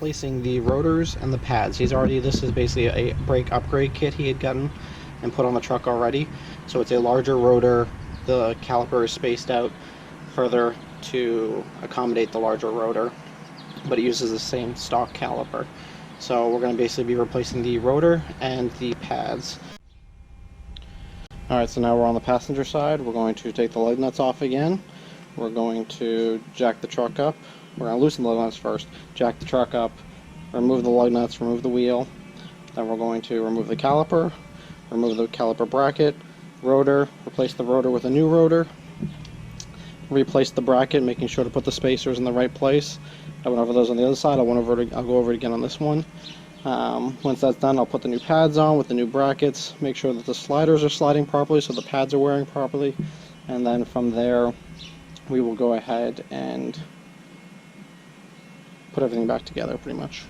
replacing the rotors and the pads. This is basically a brake upgrade kit he had gotten and put on the truck already. So it's a larger rotor. The caliper is spaced out further to accommodate the larger rotor, but it uses the same stock caliper. So we're going to basically be replacing the rotor and the pads. Alright, so now we're on the passenger side. We're going to take the lug nuts off again. We're going to jack the truck up. We're going to loosen the lug nuts first, jack the truck up, remove the lug nuts, remove the wheel. Then we're going to remove the caliper, remove the caliper bracket, rotor, replace the rotor with a new rotor, replace the bracket, making sure to put the spacers in the right place. I went over those on the other side. I'll go over it again on this one. Once that's done, I'll put the new pads on with the new brackets, make sure that the sliders are sliding properly so the pads are wearing properly, and then from there we will go ahead and put everything back together pretty much.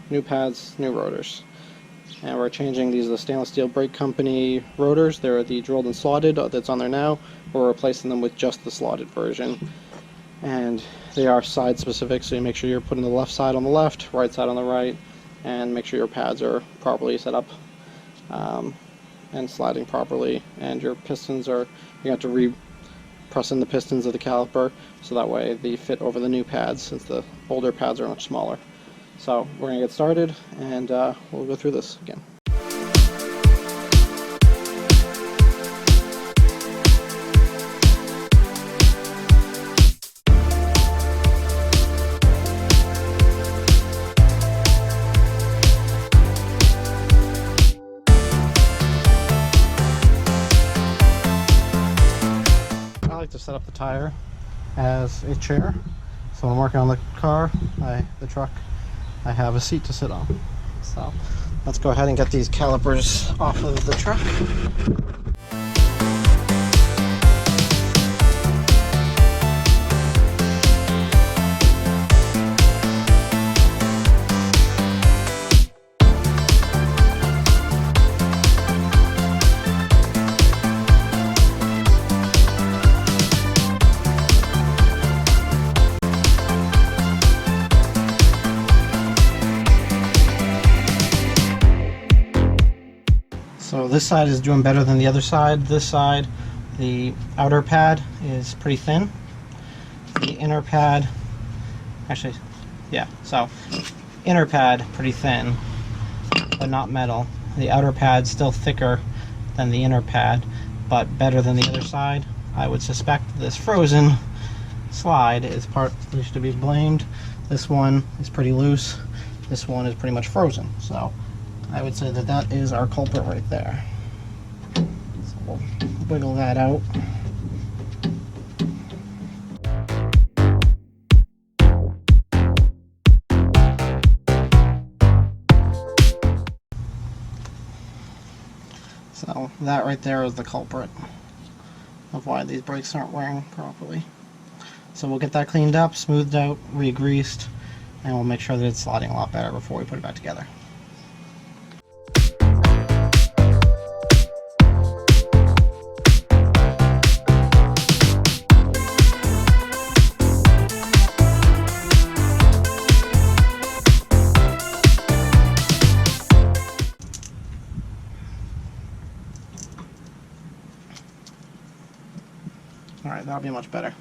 New pads, new rotors. And we're changing these are the stainless steel brake company rotors. They're the drilled and slotted that's on there now. We're replacing them with just the slotted version. And they are side specific, so you make sure you're putting the left side on the left, right side on the right, and make sure your pads are properly set up and sliding properly. And your pistons are, you have to press in the pistons of the caliper so that way they fit over the new pads, since the older pads are much smaller. So we're going to get started, and we'll go through this again. I like to set up the tire as a chair, so when I'm working on the car, the truck, I have a seat to sit on. So let's go ahead and get these calipers off of the truck. So this side is doing better than the other side. This side, the outer pad is pretty thin. The inner pad, actually, yeah, so inner pad pretty thin, but not metal. The outer pad still thicker than the inner pad, but better than the other side. I would suspect this frozen slide is partly to be blamed. This one is pretty loose. This one is pretty much frozen. So I would say that that is our culprit right there. So we'll wiggle that out. So that right there is the culprit of why these brakes aren't wearing properly. So we'll get that cleaned up, smoothed out, re-greased, and we'll make sure that it's sliding a lot better before we put it back together. Alright, that'll be much better.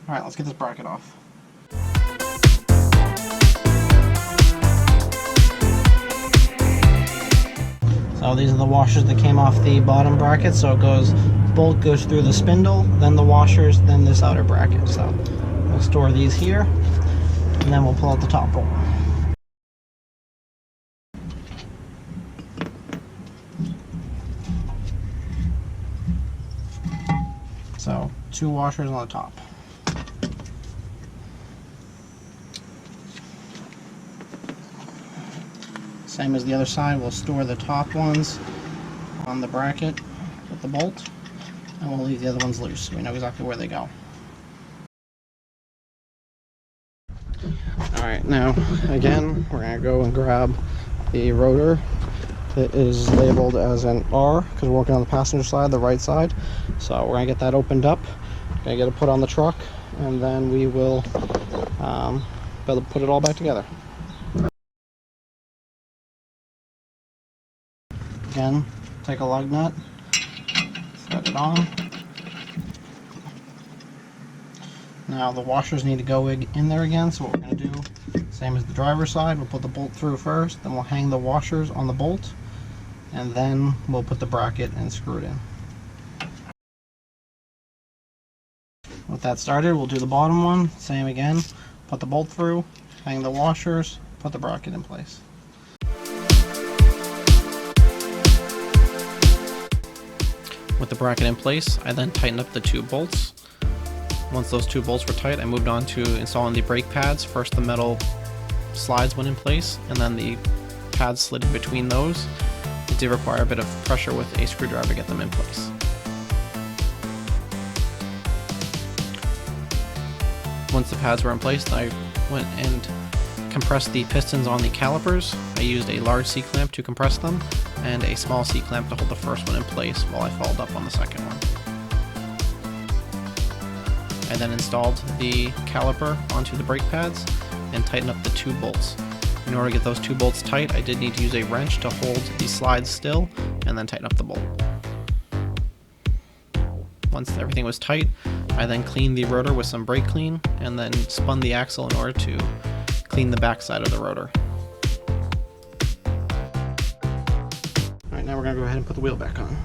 Alright, let's get this bracket off. So these are the washers that came off the bottom bracket. So it goes, bolt goes through the spindle, then the washers, then this outer bracket. So we'll store these here, and then we'll pull out the top bolt. So 2 washers on the top. Same as the other side, we'll store the top ones on the bracket with the bolt, and we'll leave the other ones loose so we know exactly where they go. Alright, now again we're going to go and grab the rotor. It is labeled as an R because we're working on the passenger side, the right side. So we're going to get that opened up, going to get it put on the truck, and then we will be able to put it all back together. Again, take a lug nut, set it on. Now the washers need to go in there again, so what we're going to do, same as the driver's side, we'll put the bolt through first, then we'll hang the washers on the bolt, and then we'll put the bracket and screw it in. With that started, we'll do the bottom one, same again, put the bolt through, hang the washers, put the bracket in place. With the bracket in place, I then tightened up the 2 bolts. Once those 2 bolts were tight, I moved on to installing the brake pads. First the metal slides went in place, and then the pads slid in between those. It did require a bit of pressure with a screwdriver to get them in place. Once the pads were in place, I went and compressed the pistons on the calipers. I used a large C-clamp to compress them, and a small C-clamp to hold the first one in place while I followed up on the second one. I then installed the caliper onto the brake pads and tightened up the 2 bolts. In order to get those 2 bolts tight, I did need to use a wrench to hold the slides still and then tighten up the bolt. Once everything was tight, I then cleaned the rotor with some brake clean and then spun the axle in order to clean the back side of the rotor. Alright, now we're going to go ahead and put the wheel back on.